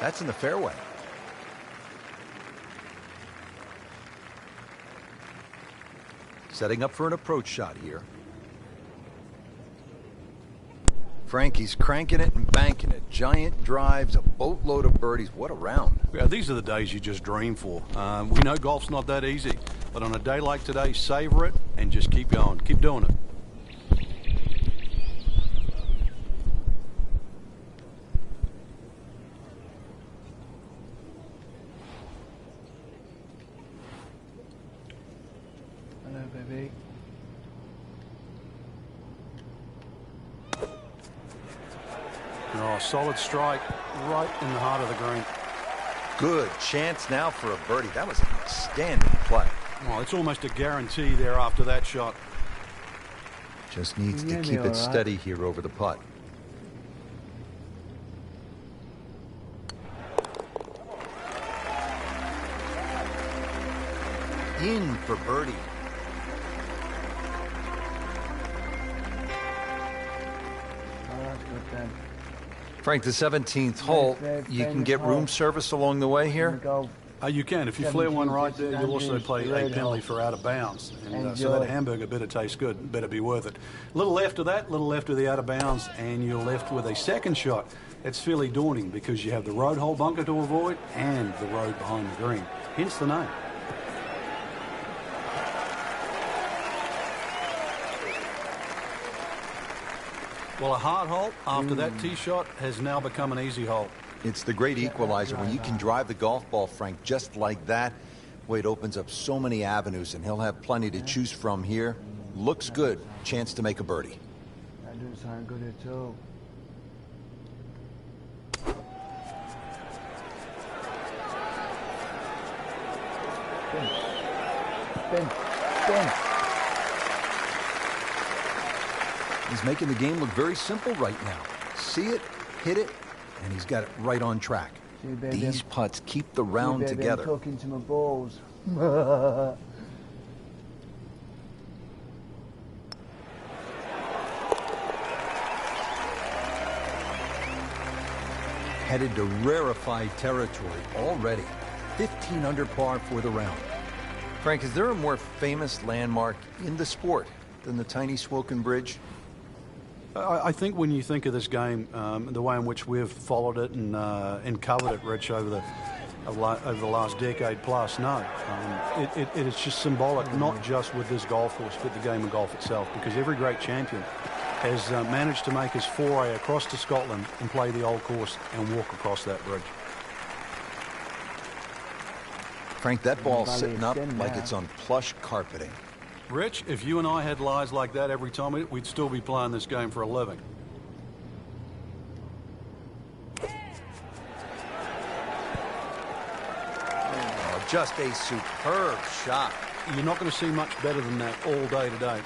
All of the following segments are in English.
That's in the fairway. Setting up for an approach shot here. Frankie's cranking it and banking it. Giant drives, a boatload of birdies. What a round. Yeah, these are the days you just dream for. We know golf's not that easy, but on a day like today, savor it and just keep going. Keep doing it. Hello, baby. Oh, solid strike right in the heart of the green. Good chance now for a birdie. That was an outstanding play. Oh, it's almost a guarantee there after that shot. Just needs to Yeah, keep all it right. steady here over the putt. In for birdie. Oh, that's good then. Frank, the 17th hole, you can get room service along the way here? Go. You can. If you flare one right there, you'll also pay a penalty for out of bounds. And so that hamburger better taste good. Better be worth it. A little left of that, a little left of the out of bounds, and you're left with a second shot. It's fairly daunting because you have the road hole bunker to avoid and the road behind the green. Hence the name. Well, a hard hole after that tee shot has now become an easy hole. It's the great equalizer. When you can drive the golf ball, Frank, just like that, boy, it opens up so many avenues, and he'll have plenty to choose from here. Looks good. Chance to make a birdie. That doesn't sound good at all. Spin. Spin. He's making the game look very simple right now. See it, hit it, and he's got it right on track. See, baby, These putts keep the round baby, together. I'm talking to my balls. Headed to rarefied territory already. 15 under par for the round. Frank, is there a more famous landmark in the sport than the tiny Swoken Bridge? I think when you think of this game, the way in which we've followed it and covered it, Rich, over the last decade plus, no. It is just symbolic, not just with this golf course, but the game of golf itself, because every great champion has managed to make his foray across to Scotland and play the old course and walk across that bridge. Frank, that ball's sitting up like it's on plush carpeting. Rich, if you and I had lies like that every time, we'd still be playing this game for a living. Oh, just a superb shot. You're not going to see much better than that all day today.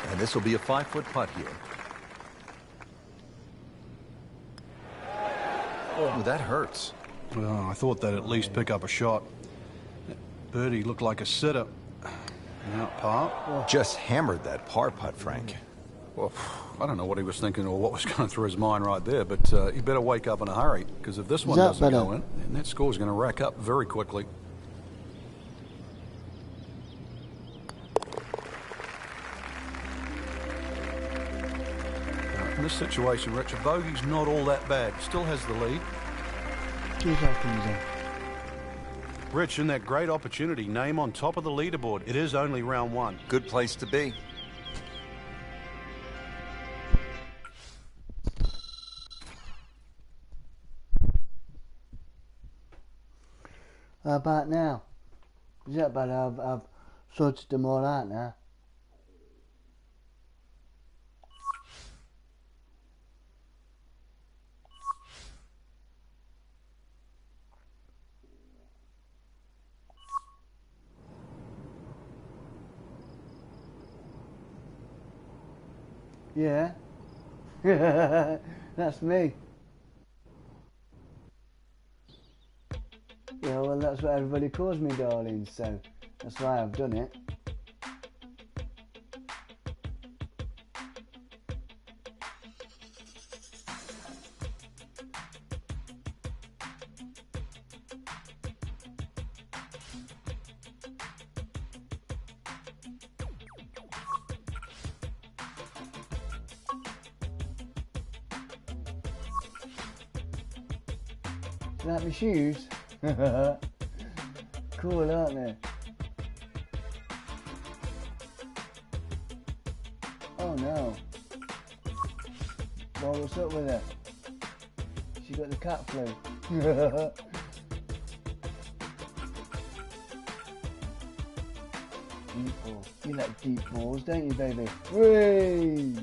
And this will be a 5-foot putt here. Oh, that hurts. Well, I thought they'd at least pick up a shot. That birdie looked like a sitter. Out par. Just hammered that par putt, Frank. Well, I don't know what he was thinking or what was going through his mind right there, but he better wake up in a hurry, because if this one doesn't go in, then that score's going to rack up very quickly. In this situation, Rich, a bogey's not all that bad. Still has the lead. 2 seconds in. Rich, in that great opportunity, name on top of the leaderboard. It is only round one. Good place to be. How about now? Is that better? I've sorted them all out now. Yeah. That's me. Yeah, well, that's what everybody calls me, darling, so that's why I've done it. Like my shoes? Cool, aren't they? Oh no. Well, what's up with her? She got the cat flu. Deep ball. You like deep balls, don't you, baby? Whee!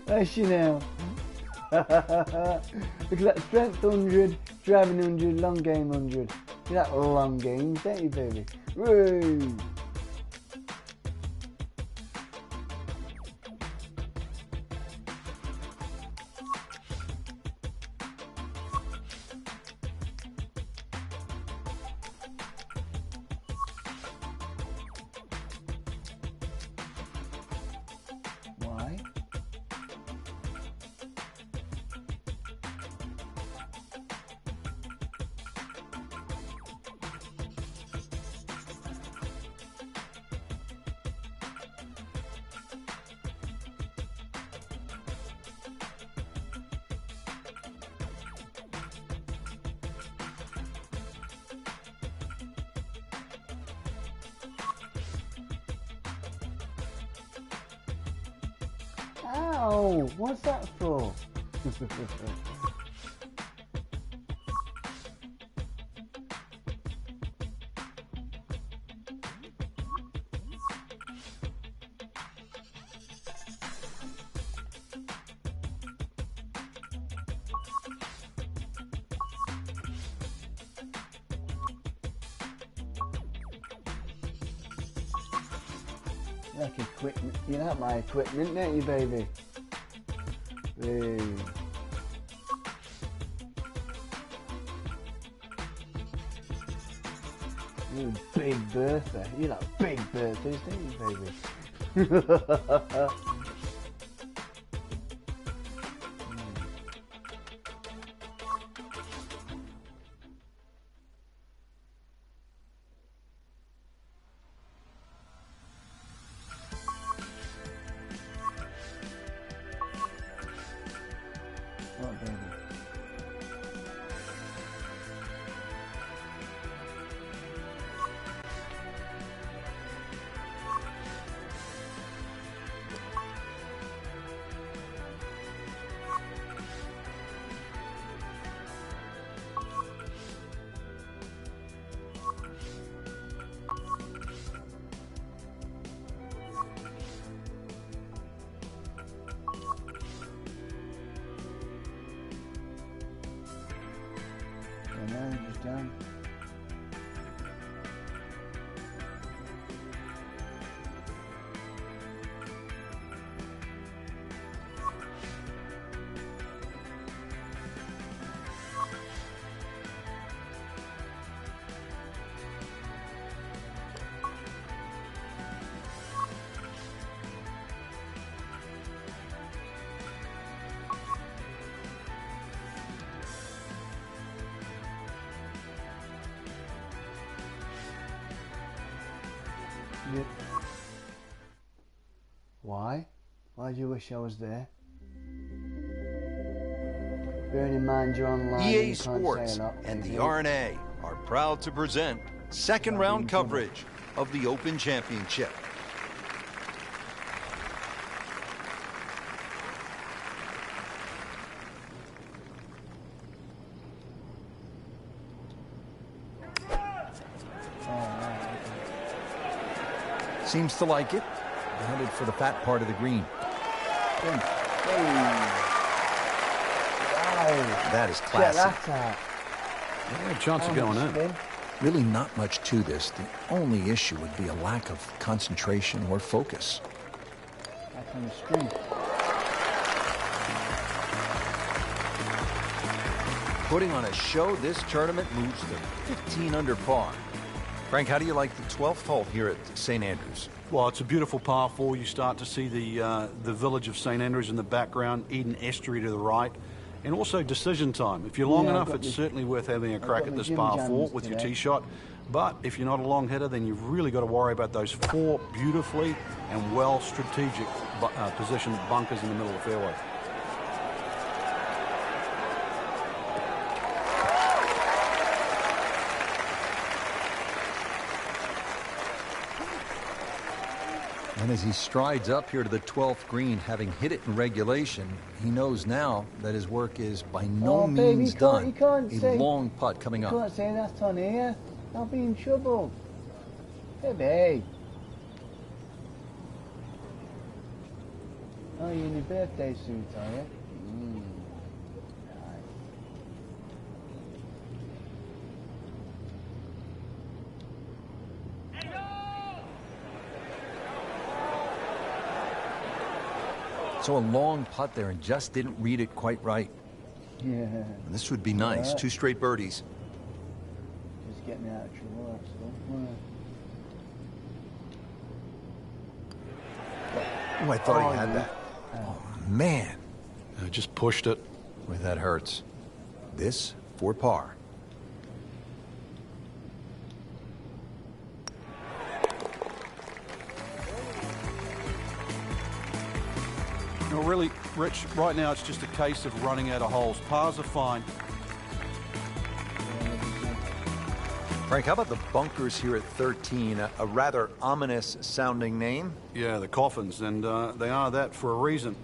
Where's she now? Look at that strength 100, driving 100, long game 100. You like long games, don't you, baby? Woo! Why? Ow! What's that for? Like equipment. You like my equipment, don't you, baby? Hey. You Big Bertha. You like Big Berthas, don't you, baby? What, baby? No, just done. Yep. Why? Why do you wish I was there? Bearing in mind you're online. EA Sports and the RNA are proud to present second round coverage of the Open Championship. Seems to like it. Headed for the fat part of the green. Hey. That is classic. Check that out. Yeah, chance of going in. Really not much to this. The only issue would be a lack of concentration or focus. Back on the string. Putting on a show, this tournament moves to 15 under par. Frank, how do you like the 12th hole here at St. Andrews? Well, it's a beautiful par 4. You start to see the village of St. Andrews in the background, Eden Estuary to the right, And also decision time. If you're long enough, it's certainly worth having a crack at this par 4 with your tee shot. But if you're not a long hitter, then you've really got to worry about those 4 beautifully and well strategic positioned bunkers in the middle of the fairway. And as he strides up here to the 12th green, having hit it in regulation, he knows now that his work is by no means done. A long putt coming up. You can't say that on here. I'll be in trouble. Baby. Oh, you're in your birthday suit, are you? So a long putt there and just didn't read it quite right. Yeah. And this would be nice. 2 straight birdies. Just get me out of trouble, that's all. Oh, I thought he had that. Oh, man. I just pushed it. Boy, that hurts. This for par. No, really, Rich, right now it's just a case of running out of holes. Pars are fine. Frank, how about the bunkers here at 13? A rather ominous sounding name. Yeah, the coffins, and they are that for a reason.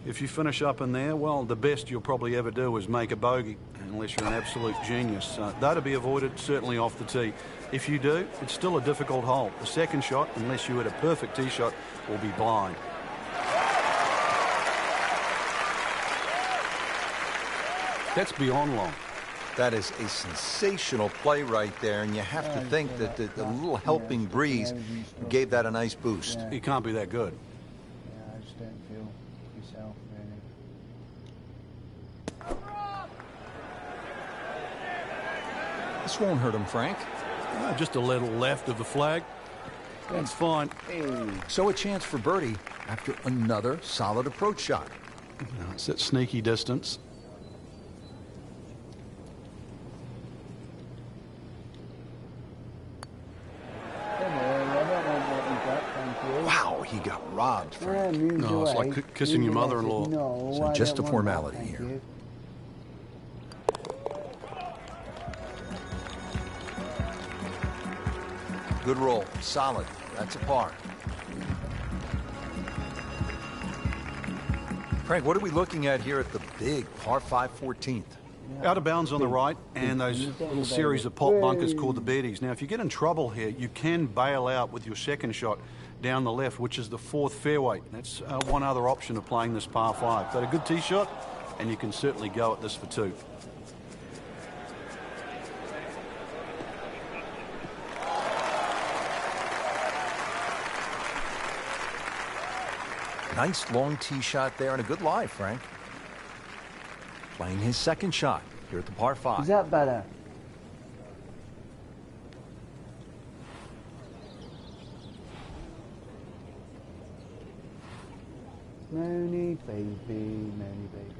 If you finish up in there, well, the best you'll probably ever do is make a bogey, unless you're an absolute genius. That'll be avoided, certainly off the tee. If you do, it's still a difficult hole. The second shot, unless you hit a perfect tee shot, will be blind. That's beyond long. That is a sensational play right there, and you have to think that the little helping breeze gave that a nice boost. He can't be that good. Yeah, I just don't feel yourself, really. This won't hurt him, Frank. Just a little left of the flag. That's fine. So a chance for birdie after another solid approach shot. It's that sneaky distance. Wow, he got robbed, Frank. No, it's like kissing your mother-in-law. No, So just a formality here. Good roll. Solid. That's a par. Frank, what are we looking at here at the big par 5 14th? Out of bounds on the right, and those little series of pop bunkers called the birdies. Now, if you get in trouble here, you can bail out with your second shot down the left, which is the 4th fairway. That's one other option of playing this par 5. Got a good tee shot, and you can certainly go at this for 2. Nice long tee shot there and a good lie, Frank. Playing his second shot here at the par 5. Is that better? Moony baby, Moony baby.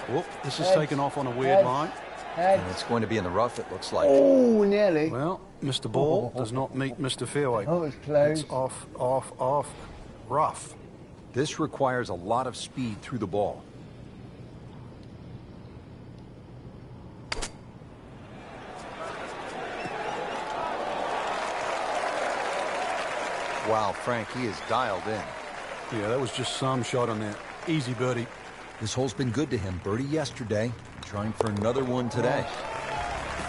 Whoop, this is taken off on a weird line. And it's going to be in the rough, it looks like. Oh, nearly. Well, Mr. Ball does not meet Mr. Fairway. Oh, it's close. It's off, rough. This requires a lot of speed through the ball. Wow, Frank, he is dialed in. Yeah, that was just some shot on that. Easy birdie. This hole's been good to him. Birdie yesterday, trying for another one today.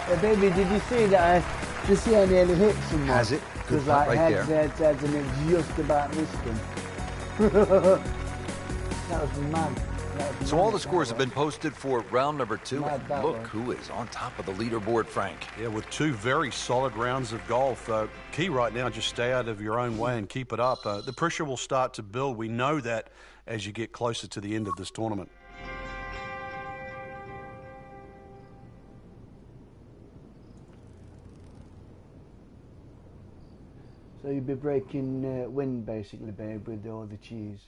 Hey, baby, did you see that? Did you see I nearly hit someone? Has it? Good Because putt like right heads, there. heads, and it just about missed him. That was mad. So all the scores have been posted for round number 2. Mad that Look one. who is on top of the leaderboard, Frank. Yeah, with 2 very solid rounds of golf. Key right now, just stay out of your own way and keep it up. The pressure will start to build. We know that as you get closer to the end of this tournament. So you'd be breaking wind basically, babe, with all the cheese.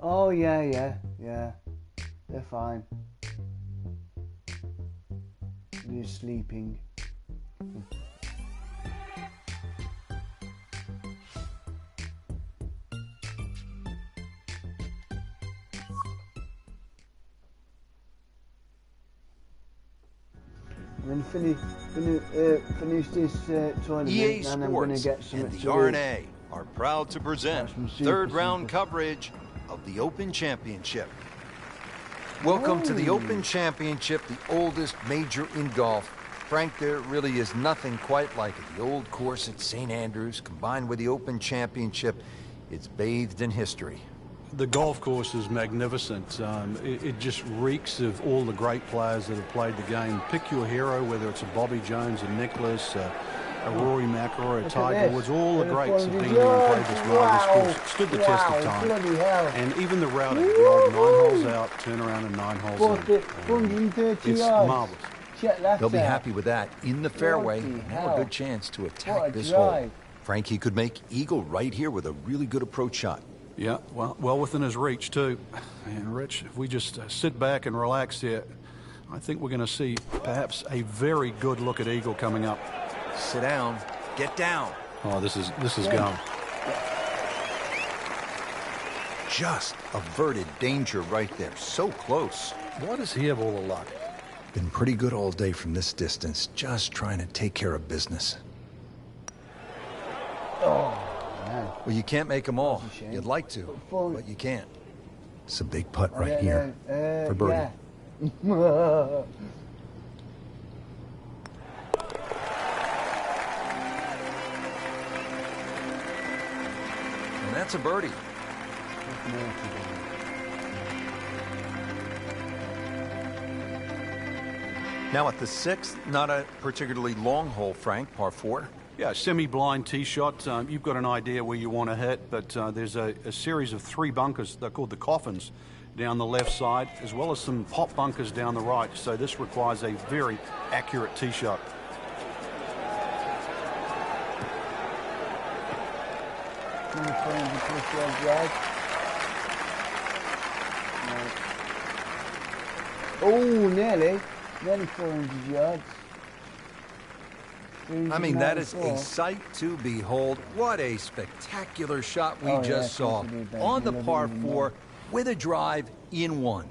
Oh yeah. They're fine. They're sleeping. And then finish this tournament, EA and I'm going to Sports get some and the RNA are proud to present third round coverage of the Open Championship. Welcome to the Open Championship, the oldest major in golf. Frank, there really is nothing quite like it. The old course at St. Andrews, combined with the Open Championship, it's bathed in history. The golf course is magnificent. It just reeks of all the great players that have played the game. Pick your hero, whether it's a Bobby Jones, a Nicholas, a Rory McIlroy, a Tiger Woods. All the greats have been here and played this marvelous course. It stood the test of time. And even the routing, the old 9 holes out, turn around and 9 holes in. 430 It's yards. marvelous. Check that They'll be out. happy with that. In the fairway, Bloody now hell. a good chance to What attack a this drive. hole. Frankie could make eagle right here with a really good approach shot. Yeah, well within his reach too. And Rich, if we just sit back and relax here, I think we're going to see perhaps a very good look at eagle coming up. Sit down, get down. Oh, this is gone. Just averted danger right there. So close. Why does he have all the luck? Been pretty good all day from this distance, just trying to take care of business. Oh, man. Well, you can't make them all. That's a shame. You'd like to, but you can't. It's a big putt right Yeah, here for birdie. Yeah. And that's a birdie. Now at the 6th, not a particularly long hole, Frank, par 4. Yeah, semi-blind tee shot. You've got an idea where you want to hit, but there's a series of 3 bunkers. They're called the coffins down the left side, as well as some pop bunkers down the right. So this requires a very accurate tee shot. Oh, nearly 400 yards. I mean, that is a sight to behold. What a spectacular shot we just saw on the par 4 with a drive in 1.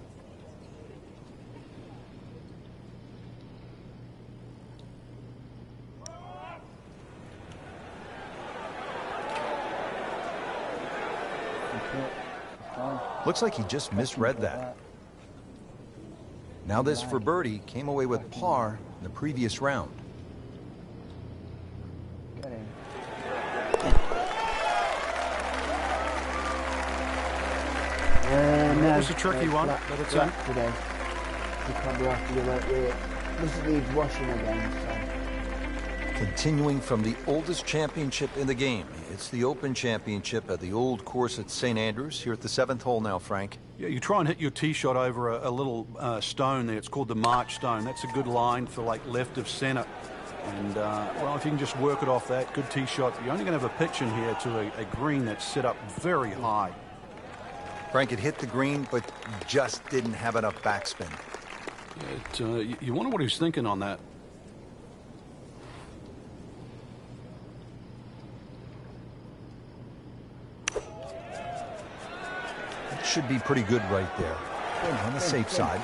Looks like he just misread that. Now this for birdie, came away with par in the previous round. That was a tricky one, but it's in. Today. You can't be after the right way. This needs washing again, so. Continuing from the oldest championship in the game. It's the Open Championship at the old course at St. Andrews. Here at the 7th hole now, Frank. Yeah, you try and hit your tee shot over a little stone there. It's called the March stone. That's a good line for like left of center. And, well, if you can just work it off that, good tee shot. You're only going to have a pitch in here to a green that's set up very high. Frank had hit the green, but just didn't have enough backspin. You wonder what he was thinking on that. It should be pretty good right there. On the safe side.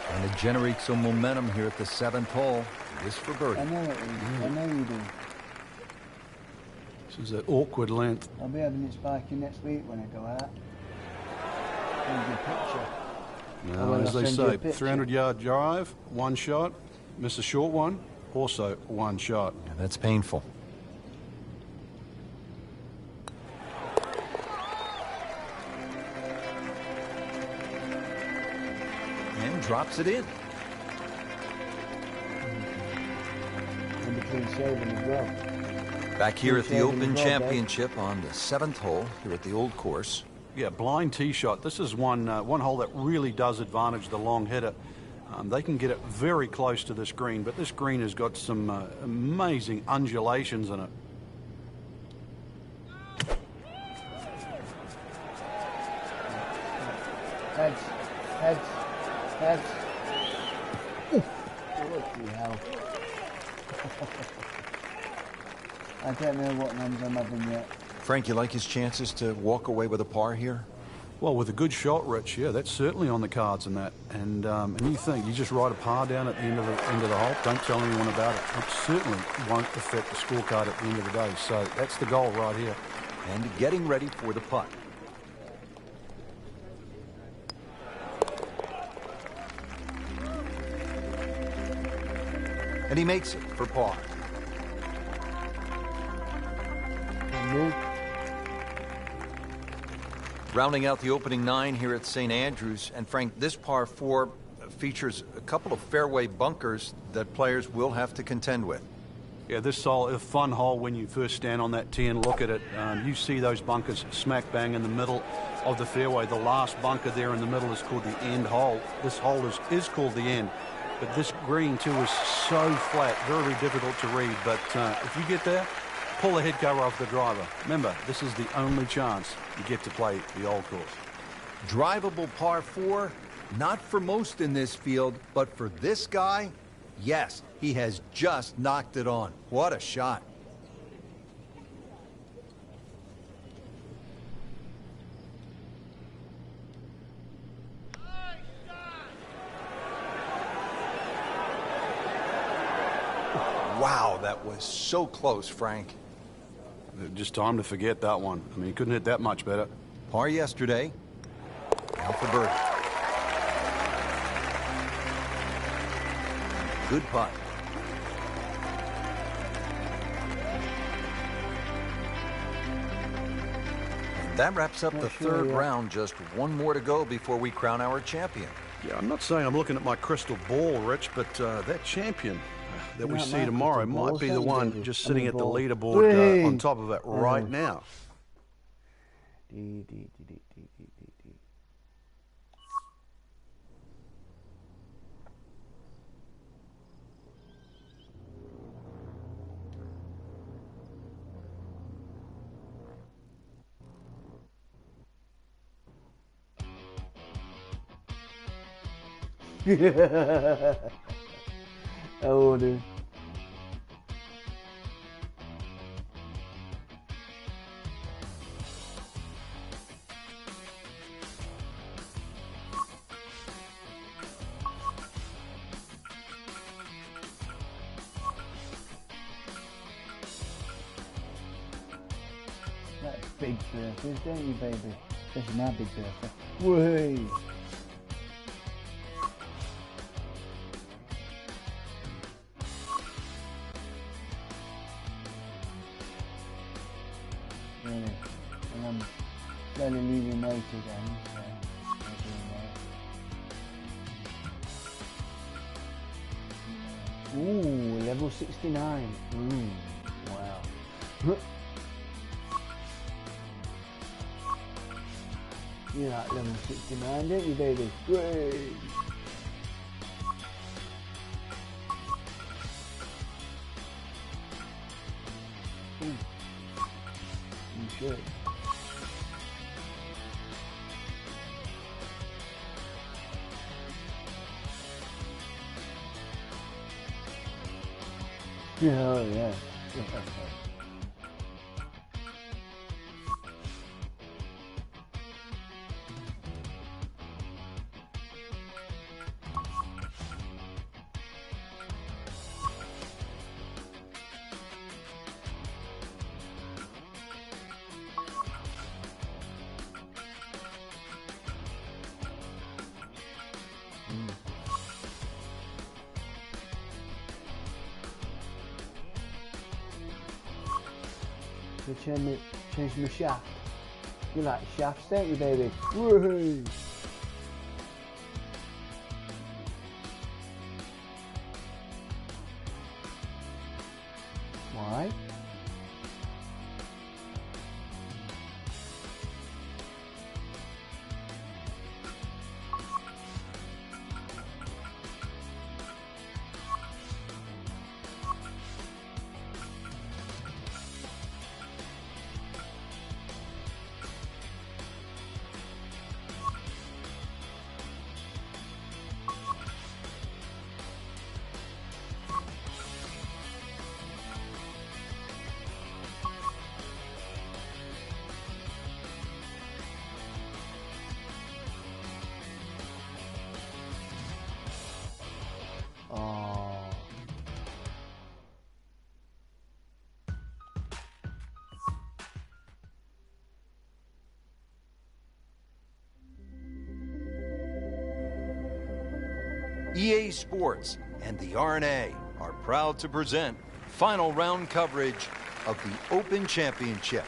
Trying to generate some momentum here at the 7th hole. This for birdie. I know it is. I know you do. This is an awkward length. I'll be having it spiking next week when I go out. Send you a picture. Now, as they say, 300-yard drive, one shot. Miss a short one, also one shot. Yeah, that's painful. And drops it in. And between shaving as well. Back here at the Open Championship on the 7th hole here at the old course. Yeah, blind tee shot. This is one hole that really does advantage the long hitter. They can get it very close to this green, but this green has got some amazing undulations in it. Heads, heads, heads. What the hell? I don't know what numbers I'm having yet. Frank, you like his chances to walk away with a par here? Well, with a good shot, Rich, yeah, that's certainly on the cards in that. And you think, you just write a par down at the end of the hole, don't tell anyone about it. It certainly won't affect the scorecard at the end of the day. So that's the goal right here. And getting ready for the putt. And he makes it for par. Rounding out the opening 9 here at St. Andrews. And Frank, this par 4 features a couple of fairway bunkers that players will have to contend with. Yeah, this is a fun hole when you first stand on that tee and look at it. You see those bunkers smack bang in the middle of the fairway. The last bunker there in the middle is called the end hole. This hole is called the end. But this green, too, is so flat, very, very difficult to read. But if you get there, pull the head cover off the driver. Remember, this is the only chance you get to play the old course. Drivable par 4, not for most in this field, but for this guy, yes, he has just knocked it on. What a shot. Wow, that was so close, Frank. Just time to forget that one. I mean, he couldn't hit that much better. Par yesterday. Now for birdie. Good putt. And that wraps up the third round. Just one more to go before we crown our champion. Yeah, I'm not saying I'm looking at my crystal ball, Rich, but that champion that we see tomorrow might be the one just sitting at the leaderboard on top of it right now. Oh, dude. That's big surface, don't you, baby? This is my big surface. Whey! Really? And I'm slowly losing weight again, so I'm doing that. Ooh, level 69. Ooh, wow. You like level 69, don't you, baby? Great! You should. Oh, yeah. They change my shaft. You like shafts, don't you, baby? Woohoo! Why? EA Sports and the RNA are proud to present final round coverage of the Open Championship.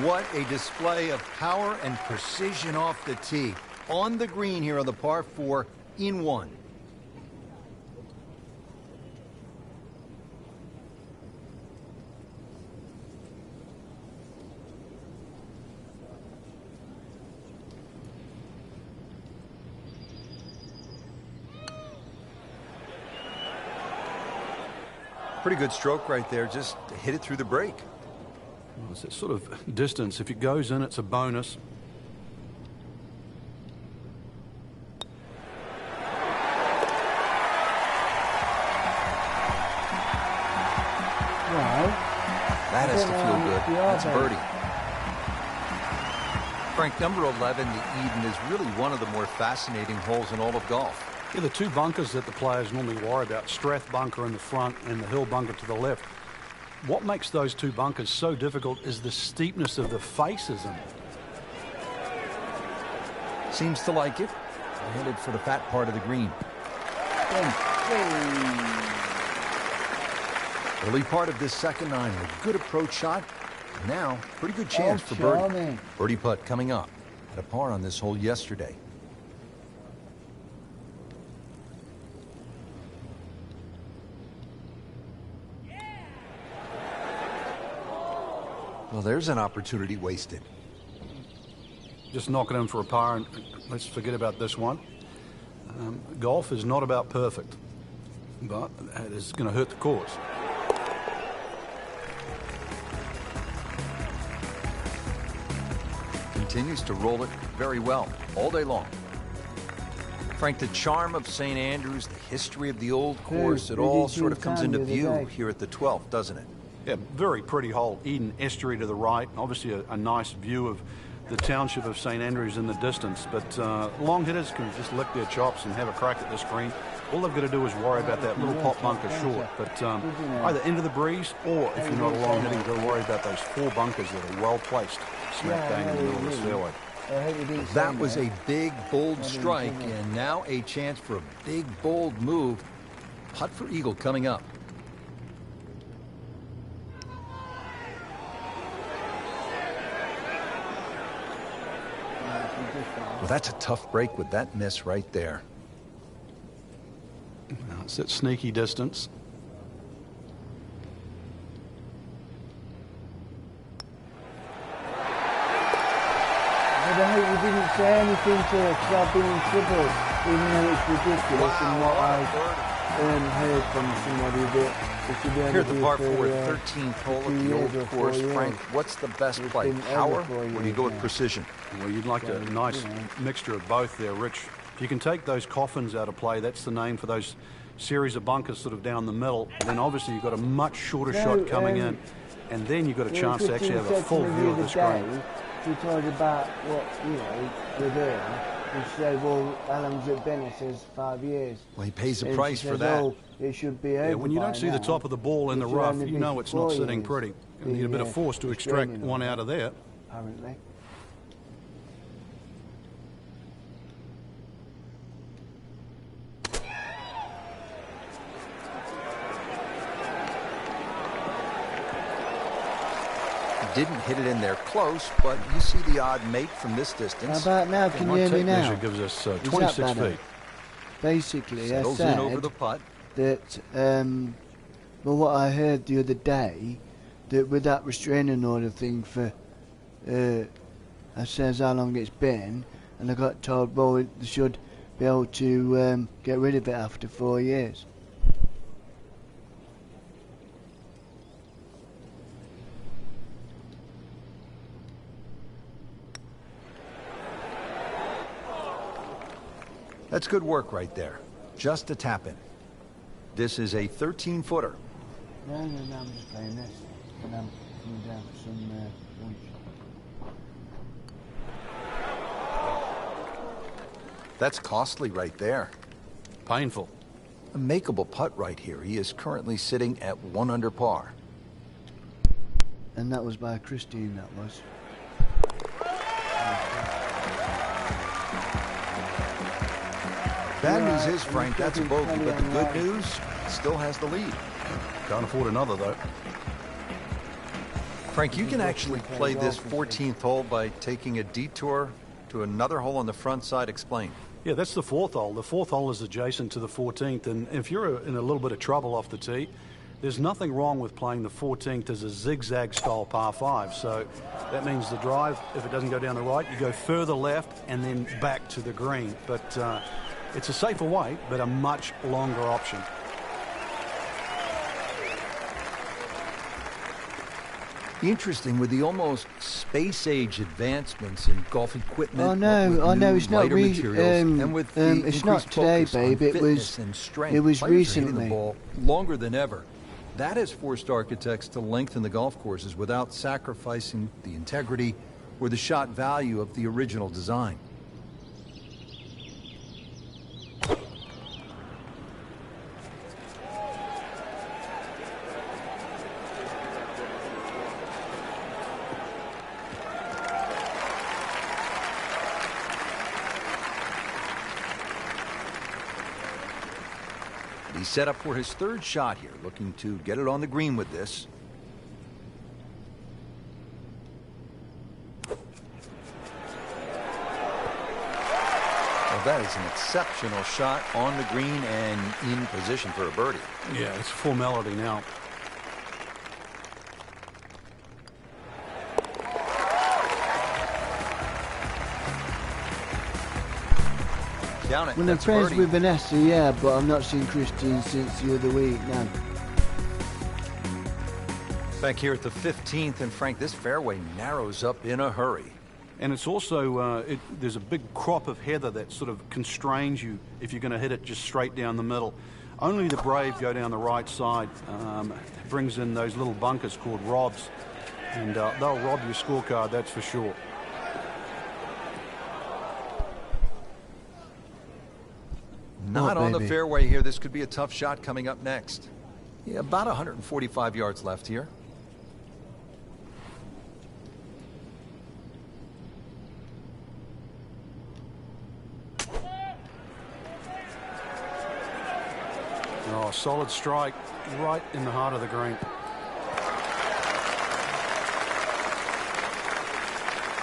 What a display of power and precision off the tee. On the green here on the par 4 in 1. Pretty good stroke right there, just hit it through the break. Well, it's that sort of distance. If it goes in, it's a bonus. Well, that has to feel good. That's a birdie. Frank, number 11, the Eden, is really one of the more fascinating holes in all of golf. Yeah, the two bunkers that the players normally worry about, Strath bunker in the front and the Hill bunker to the left. What makes those two bunkers so difficult is the steepness of the faces in it. Seems to like it. Headed for the fat part of the green. Early part of this second nine, a good approach shot. Now, pretty good chance for birdie. Birdie putt coming up. Had a par on this hole yesterday. Well, there's an opportunity wasted. Just knock it in for a par, and let's forget about this one. Golf is not about perfect, but it is going to hurt the course. Continues to roll it very well all day long. Frank, the charm of St. Andrews, the history of the old course, it all sort of comes into view here at the 12th, doesn't it? Yeah, very pretty hole. Eden estuary to the right. Obviously a nice view of the township of St. Andrews in the distance. But long hitters can just lick their chops and have a crack at this green. All they've got to do is worry about that little pop bunker short. But either into the breeze, or if you're not a long hitter, you've got to worry about those four bunkers that are well placed, smack bang in the middle of the fairway. That was a big, bold strike, and now a chance for a big, bold move. Putt for eagle coming up. Well, that's a tough break with that miss right there. Now it's at sneaky distance. But I hope you didn't say anything to her because I've been in trouble, even though it's ridiculous and what I've heard from somebody that it should be here at the par 4, 13th 13th hole of the old course. Frank, what's the best play? Power, or do you go with precision? Well, you'd like a nice mixture of both there, Rich. If you can take those coffins out of play, that's the name for those series of bunkers sort of down the middle. And then obviously you've got a much shorter shot coming in. And then you've got a chance to actually have a full view of the screen. She told about what, we're doing. And she said, well, how long's it been? It says 5 years. Well, he pays a price for that. Oh, it should be over. Yeah, when you don't see the top of the ball in the rough, you know it's not sitting pretty. You need a bit of force to extract one out of there. Apparently. Didn't hit it in there close, but you see the odd make from this distance. How about now? Can you hear me now? Measure gives us 26 feet. Basically, settles I said in over the putt. That, well, what I heard the other day, that with that restraining order thing for, I says how long it's been, and I got told, well, they should be able to get rid of it after 4 years. That's good work right there. Just a tap in. This is a 13-footer. No, I'm just playing this. And coming down for some lunch. That's costly right there. Painful. A makeable putt right here. He is currently sitting at 1 under par. And that was by Christine, that was. Bad news is, Frank, that's a bogey, but the good news, still has the lead. Can't afford another, though. Frank, you can actually play this 14th hole by taking a detour to another hole on the front side. Explain. Yeah, that's the 4th hole. The 4th hole is adjacent to the 14th, and if you're in a little bit of trouble off the tee, there's nothing wrong with playing the 14th as a zigzag-style par 5. So that means the drive, if it doesn't go down the right, you go further left and then back to the green. But it's a safer way, but a much longer option. Interesting, with the almost space-age advancements in golf equipment. Oh no, it's not and with the it's not today, babe. It was recently. The ball longer than ever. That has forced architects to lengthen the golf courses without sacrificing the integrity or the shot value of the original design. He's set up for his 3rd shot here, looking to get it on the green with this. Well, that is an exceptional shot on the green and in position for a birdie. Yeah, it's a formality now. Down it. Well, I'm friends with Vanessa, yeah, but I've not seen Christine since the other week, no. Back here at the 15th, and Frank, this fairway narrows up in a hurry. And it's also, there's a big crop of heather that sort of constrains you if you're going to hit it just straight down the middle. Only the brave go down the right side. It brings in those little bunkers called robs, and they'll rob your scorecard, that's for sure. Not on the fairway here. This could be a tough shot coming up next. Yeah, about 145 yards left here. Oh, solid strike right in the heart of the green.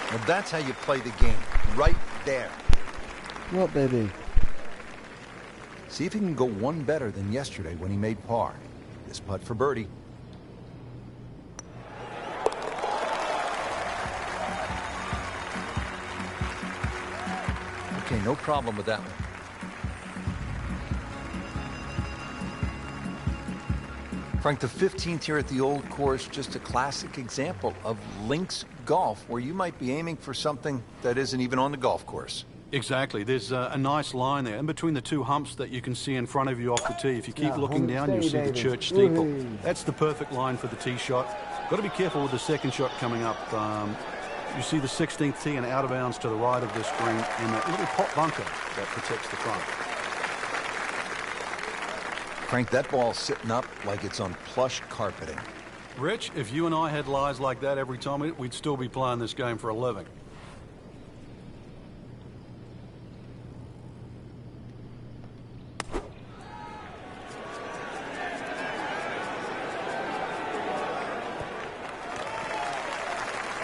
Well, that's how you play the game. Right there. What, baby? See if he can go one better than yesterday when he made par. This putt for birdie. Okay, no problem with that one. Frank, the 15th here at the old course, just a classic example of links golf, where you might be aiming for something that isn't even on the golf course. Exactly. There's a nice line there in between the 2 humps that you can see in front of you off the tee. If you keep looking down, you'll see the church steeple. That's the perfect line for the tee shot. Got to be careful with the 2nd shot coming up. You see the 16th tee and out of bounds to the right of this green, and that little pot bunker that protects the front. Frank, that ball's sitting up like it's on plush carpeting. Rich, if you and I had lies like that every time, we'd still be playing this game for a living.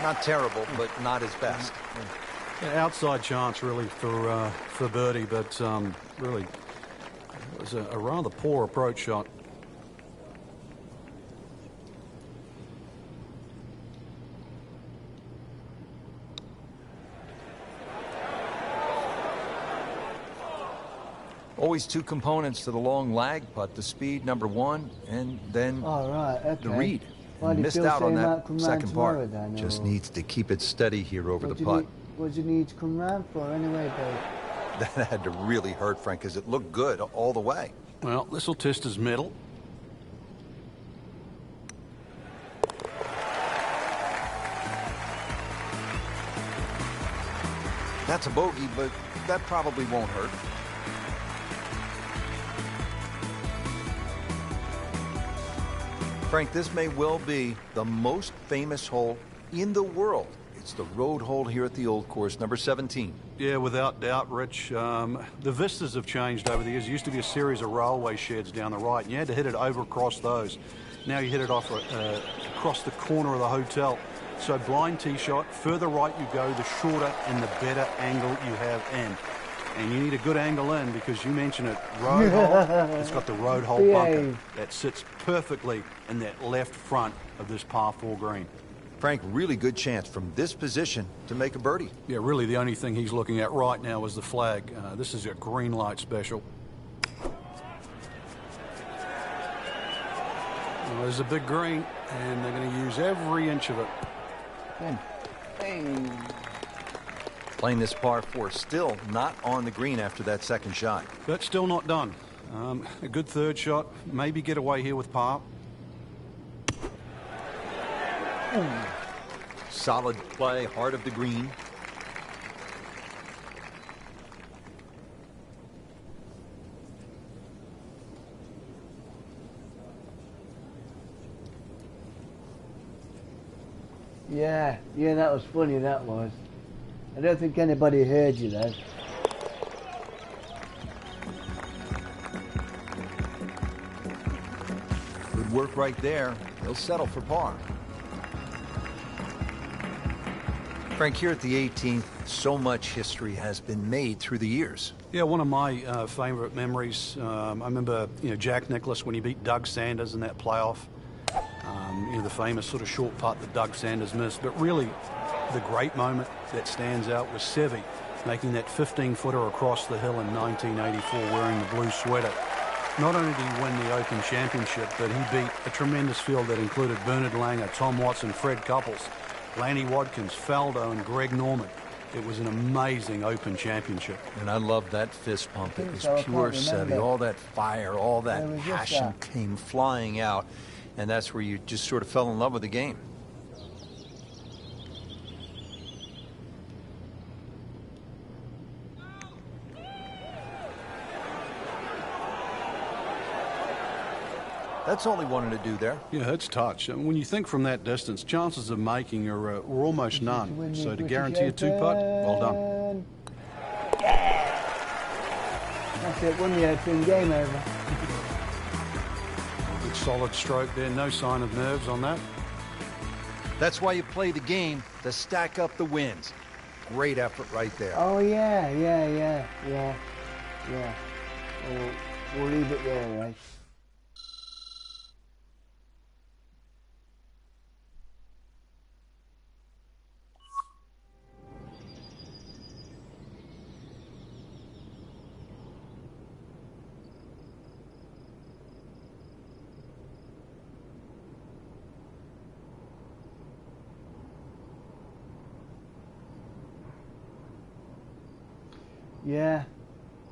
Not terrible, but not his best. Yeah, outside chance, really, for birdie, but really, it was a rather poor approach shot. Always 2 components to the long lag putt: the speed, number 1, and then the read. Why Missed Phil out on say that come second part. then, Just or needs to keep it steady here over the putt. What do you need to come round for anyway, babe? That had to really hurt, Frank, because it looked good all the way. Well, this will test his mettle. That's a bogey, but that probably won't hurt. Frank, this may well be the most famous hole in the world. It's the road hole here at the Old Course, number 17. Yeah, without doubt, Rich. The vistas have changed over the years. It used to be a series of railway sheds down the right, and you had to hit it over across those. Now you hit it off across the corner of the hotel. So blind tee shot, further right you go, the shorter and the better angle you have in. And you need a good angle in because you mentioned it, road hole. It's got the road hole bunker that sits perfectly in that left front of this par 4 green. Frank, really good chance from this position to make a birdie. Yeah, really the only thing he's looking at right now is the flag. This is a green light special. Well, there's a big green, and they're going to use every inch of it. Bang. Playing this par 4, still not on the green after that second shot. But still not done. A good third shot, maybe get away here with par. Solid play, heart of the green. Yeah, that was funny, that was. I don't think anybody heard you though. Good work right there. He'll settle for par. Frank, here at the 18th, so much history has been made through the years. Yeah, one of my favorite memories, I remember, Jack Nicklaus when he beat Doug Sanders in that playoff. The famous sort of short putt that Doug Sanders missed. But really, the great moment that stands out was Seve making that 15-footer across the hill in 1984 wearing the blue sweater. Not only did he win the Open Championship, but he beat a tremendous field that included Bernard Langer, Tom Watson, Fred Couples, Lanny Wadkins, Faldo, and Greg Norman. It was an amazing Open Championship. And I love that fist pump. It was pure Seve. All that fire, all that passion came flying out. And that's where you just sort of fell in love with the game. That's all he wanted to do there. Yeah, it's touch. And when you think from that distance, chances of making are almost none. So to guarantee a 2-putt, well done. Yeah! That's it, won the Open, game over. Good solid stroke there, no sign of nerves on that. That's why you play the game, to stack up the wins. Great effort right there. Oh, yeah. We'll leave it there, right?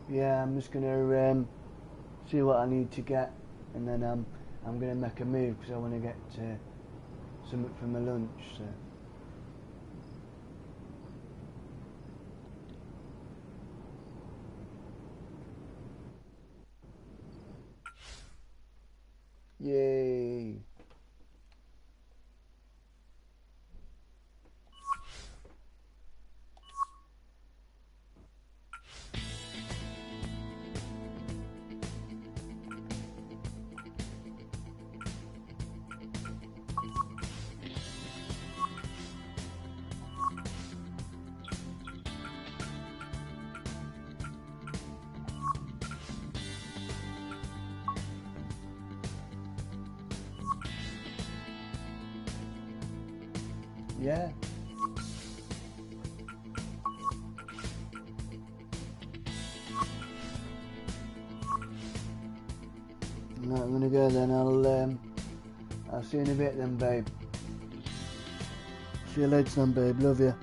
Yeah, I'm just gonna see what I need to get, and then I'm gonna make a move because I want to get something for my lunch. So. Yay! Yeah. Right, I'm gonna go then. I'll see you in a bit then, babe. See you later then, babe. Love you.